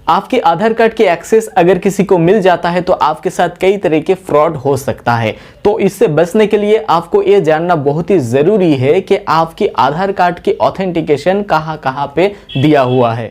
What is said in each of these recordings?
आपके आधार कार्ड के एक्सेस अगर किसी को मिल जाता है तो आपके साथ कई तरह के फ्रॉड हो सकता है। तो इससे बचने के लिए आपको ये जानना बहुत ही जरूरी है कि आपके आधार कार्ड की ऑथेंटिकेशन कहां कहां पे दिया हुआ है।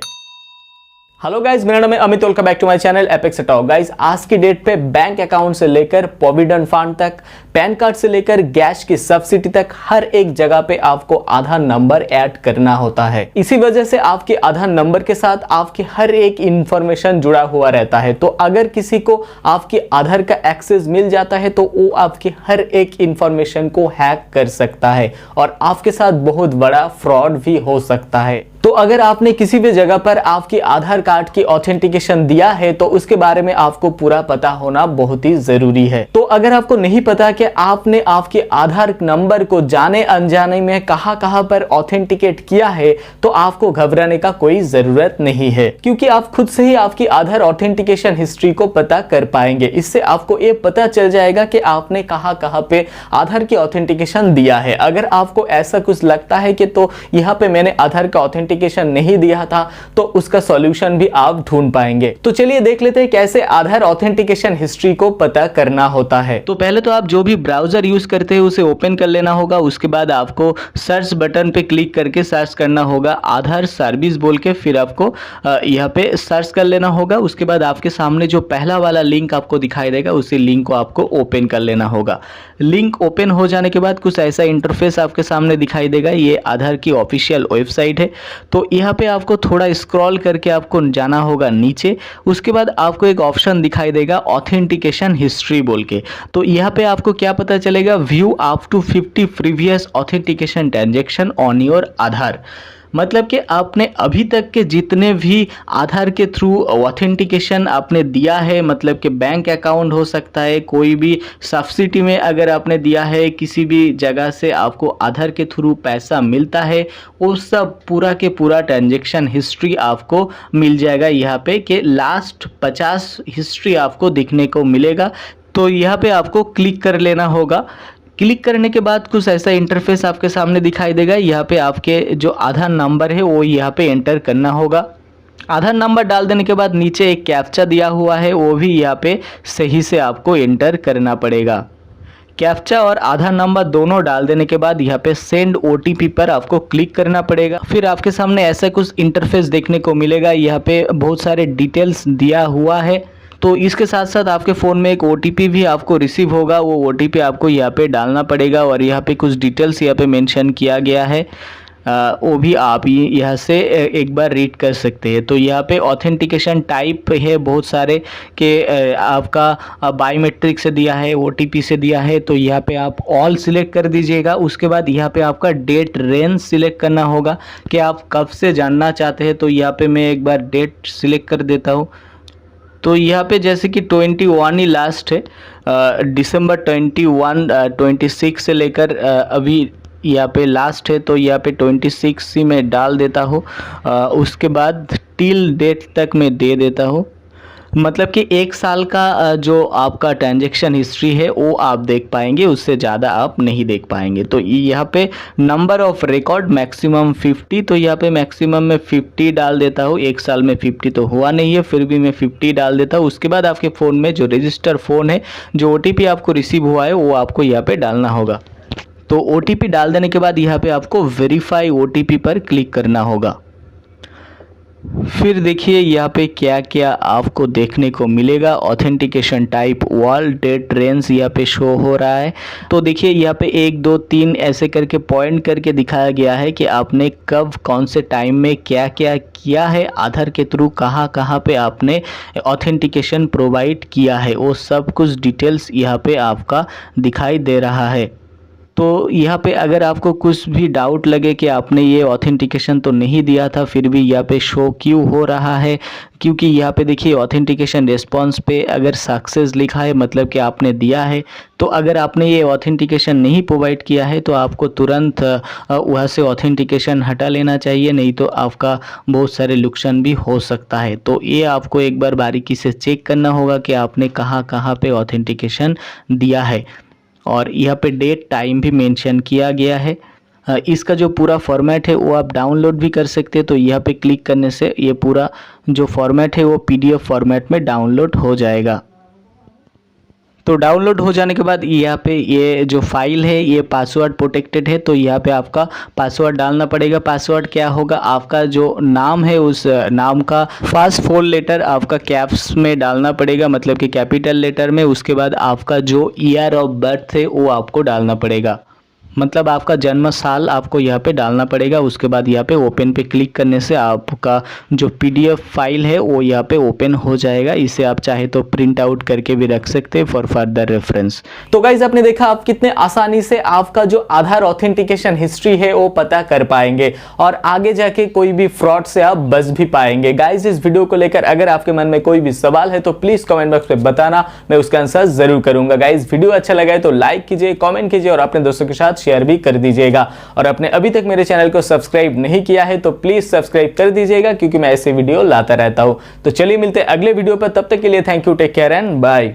हेलो गाइज, मेरा नाम है Amit. Welcome back to my channel Apex Talk. Guys, आज की डेट पे बैंक अकाउंट से लेकर प्रोविडेंट फंड तक, पैन कार्ड से लेकर गैस की सब्सिडी तक हर एक जगह पे आपको आधार नंबर ऐड करना होता है। इसी वजह से आपके आधार नंबर के साथ आपकी हर एक इंफॉर्मेशन जुड़ा हुआ रहता है। तो अगर किसी को आपके आधार का एक्सेस मिल जाता है तो वो आपकी हर एक इंफॉर्मेशन को हैक कर सकता है और आपके साथ बहुत बड़ा फ्रॉड भी हो सकता है। तो अगर आपने किसी भी जगह पर आपके आधार कार्ड की ऑथेंटिकेशन दिया है तो उसके बारे में आपको पूरा पता होना बहुत ही जरूरी है। तो अगर आपको नहीं पता कि आपने आपके आधार नंबर को जाने अनजाने में कहां पर ऑथेंटिकेट किया है तो आपको घबराने का कोई जरूरत नहीं है, क्योंकि आप खुद से ही आपकी आधार ऑथेंटिकेशन हिस्ट्री को पता कर पाएंगे। इससे आपको ये पता चल जाएगा कि आपने कहां पे आधार की ऑथेंटिकेशन दिया है। अगर आपको ऐसा कुछ लगता है कि तो यहाँ पे मैंने आधार का ऑथेंटिकेशन नहीं दिया था तो उसका सॉल्यूशन भी आप ढूंढ पाएंगे। तो चलिए देख लेते हैं कैसे आधार ऑथेंटिकेशन हिस्ट्री को पता करना होता है। तो पहले तो आप जो भी ब्राउजर यूज करते हैं उसे ओपन कर लेना होगा। उसके बाद आपको सर्च बटन पे क्लिक करके सर्च करना होगा आधार सर्विस बोल के, फिर आपको यहाँ पे सर्च कर लेना होगा। उसके बाद आपके सामने जो पहला वाला लिंक आपको दिखाई देगा उसी लिंक को आपको ओपन कर लेना होगा। लिंक ओपन हो जाने के बाद कुछ ऐसा इंटरफेस आपके सामने दिखाई देगा। ये आधार की ऑफिशियल वेबसाइट है। तो यहाँ पे आपको थोड़ा स्क्रॉल करके आपको जाना होगा नीचे। उसके बाद आपको एक ऑप्शन दिखाई देगा ऑथेंटिकेशन हिस्ट्री बोल के। तो यहाँ पे आपको क्या पता चलेगा, view up to 50 previous authentication transaction on your Aadhaar. मतलब कि आपने अभी तक के जितने भी आधार के थ्रू ऑथेंटिकेशन आपने दिया है, मतलब कि बैंक अकाउंट हो सकता है, कोई भी सब्सिडी में अगर आपने दिया है, किसी भी जगह से आपको आधार के थ्रू पैसा मिलता है, वो सब पूरा के पूरा ट्रांजैक्शन हिस्ट्री आपको मिल जाएगा यहाँ पे कि लास्ट 50 हिस्ट्री आपको दिखने को मिलेगा। तो यहाँ पे आपको क्लिक कर लेना होगा। क्लिक करने के बाद कुछ ऐसा इंटरफेस आपके सामने दिखाई देगा। यहाँ पे आपके जो आधार नंबर है वो यहाँ पे एंटर करना होगा। आधार नंबर डाल देने के बाद नीचे एक कैप्चा दिया हुआ है, वो भी यहाँ पे सही से आपको एंटर करना पड़ेगा। कैप्चा और आधार नंबर दोनों डाल देने के बाद यहाँ पे सेंड OTP पर आपको क्लिक करना पड़ेगा। फिर आपके सामने ऐसा कुछ इंटरफेस देखने को मिलेगा। यहाँ पे बहुत सारे डिटेल्स दिया हुआ है। तो इसके साथ साथ आपके फ़ोन में एक OTP भी आपको रिसीव होगा। वो OTP आपको यहाँ पे डालना पड़ेगा और यहाँ पे कुछ डिटेल्स यहाँ पे मेंशन किया गया है, वो भी आप यहाँ से एक बार रीड कर सकते हैं। तो यहाँ पे ऑथेंटिकेशन टाइप है बहुत सारे कि आपका बायोमेट्रिक से दिया है, OTP से दिया है। तो यहाँ पे आप ऑल सिलेक्ट कर दीजिएगा। उसके बाद यहाँ पे आपका डेट रेंज सिलेक्ट करना होगा कि आप कब से जानना चाहते हैं। तो यहाँ पे मैं एक बार डेट सिलेक्ट कर देता हूँ। तो यहाँ पे जैसे कि 21 ही लास्ट है, दिसंबर 21 26 से लेकर अभी यहाँ पे लास्ट है। तो यहाँ पे 26 ही मैं डाल देता हूँ। उसके बाद टिल डेट तक मैं दे देता हूँ। मतलब कि एक साल का जो आपका ट्रांजैक्शन हिस्ट्री है वो आप देख पाएंगे, उससे ज़्यादा आप नहीं देख पाएंगे। तो यहाँ पे नंबर ऑफ रिकॉर्ड मैक्सिमम 50, तो यहाँ पे मैक्सिमम में 50 डाल देता हूँ। एक साल में 50 तो हुआ नहीं है, फिर भी मैं 50 डाल देता हूँ। उसके बाद आपके फ़ोन में जो रजिस्टर फ़ोन है, जो OTP आपको रिसीव हुआ है वो आपको यहाँ पर डालना होगा। तो OTP डाल देने के बाद यहाँ पर आपको वेरीफाई OTP पर क्लिक करना होगा। फिर देखिए यहाँ पे क्या क्या आपको देखने को मिलेगा। Authentication type wall, date range यहाँ पे शो हो रहा है। तो देखिए यहाँ पे 1 2 3 ऐसे करके पॉइंट करके दिखाया गया है कि आपने कब कौन से टाइम में क्या क्या किया है, आधार के थ्रू कहाँ कहाँ पे आपने ऑथेंटिकेशन प्रोवाइड किया है, वो सब कुछ डिटेल्स यहाँ पे आपका दिखाई दे रहा है। तो यहाँ पे अगर आपको कुछ भी डाउट लगे कि आपने ये ऑथेंटिकेशन तो नहीं दिया था, फिर भी यहाँ पे शो क्यों हो रहा है, क्योंकि यहाँ पे देखिए ऑथेंटिकेशन रिस्पॉन्स पे अगर सक्सेस लिखा है मतलब कि आपने दिया है। तो अगर आपने ये ऑथेंटिकेशन नहीं प्रोवाइड किया है तो आपको तुरंत वहाँ से ऑथेंटिकेशन हटा लेना चाहिए, नहीं तो आपका बहुत सारे नुकसान भी हो सकता है। तो ये आपको एक बार बारीकी से चेक करना होगा कि आपने कहाँ कहाँ पे ऑथेंटिकेशन दिया है। और यहाँ पे डेट टाइम भी मेंशन किया गया है। इसका जो पूरा फॉर्मेट है वो आप डाउनलोड भी कर सकते हैं। तो यहाँ पे क्लिक करने से ये पूरा जो फॉर्मेट है वो PDF फॉर्मेट में डाउनलोड हो जाएगा। तो डाउनलोड हो जाने के बाद यहाँ पे ये जो फाइल है ये पासवर्ड प्रोटेक्टेड है, तो यहाँ पे आपका पासवर्ड डालना पड़ेगा। पासवर्ड क्या होगा, आपका जो नाम है उस नाम का फर्स्ट 4 लेटर आपका कैप्स में डालना पड़ेगा, मतलब कि कैपिटल लेटर में। उसके बाद आपका जो ईयर ऑफ बर्थ है वो आपको डालना पड़ेगा, मतलब आपका जन्म साल आपको यहाँ पे डालना पड़ेगा। उसके बाद यहाँ पे ओपन पे क्लिक करने से आपका जो PDF फाइल है वो यहाँ पे ओपन हो जाएगा। इसे आप चाहे तो प्रिंट आउट करके भी रख सकते हैं फॉर फर्दर रेफरेंस। तो गाइज आपने देखा आप कितने आसानी से आपका जो आधार ऑथेंटिकेशन हिस्ट्री है वो पता कर पाएंगे और आगे जाके कोई भी फ्रॉड से आप बच भी पाएंगे। गाइज इस वीडियो को लेकर अगर आपके मन में कोई भी सवाल है तो प्लीज कमेंट बॉक्स में बताना, मैं उसका आंसर जरूर करूंगा। गाइज वीडियो अच्छा लगा है तो लाइक कीजिए, कमेंट कीजिए और अपने दोस्तों के साथ शेयर भी कर दीजिएगा। और आपने अभी तक मेरे चैनल को सब्सक्राइब नहीं किया है तो प्लीज सब्सक्राइब कर दीजिएगा, क्योंकि मैं ऐसे वीडियो लाता रहता हूं। तो चलिए मिलते हैं अगले वीडियो पर, तब तक के लिए thank you, take care and bye.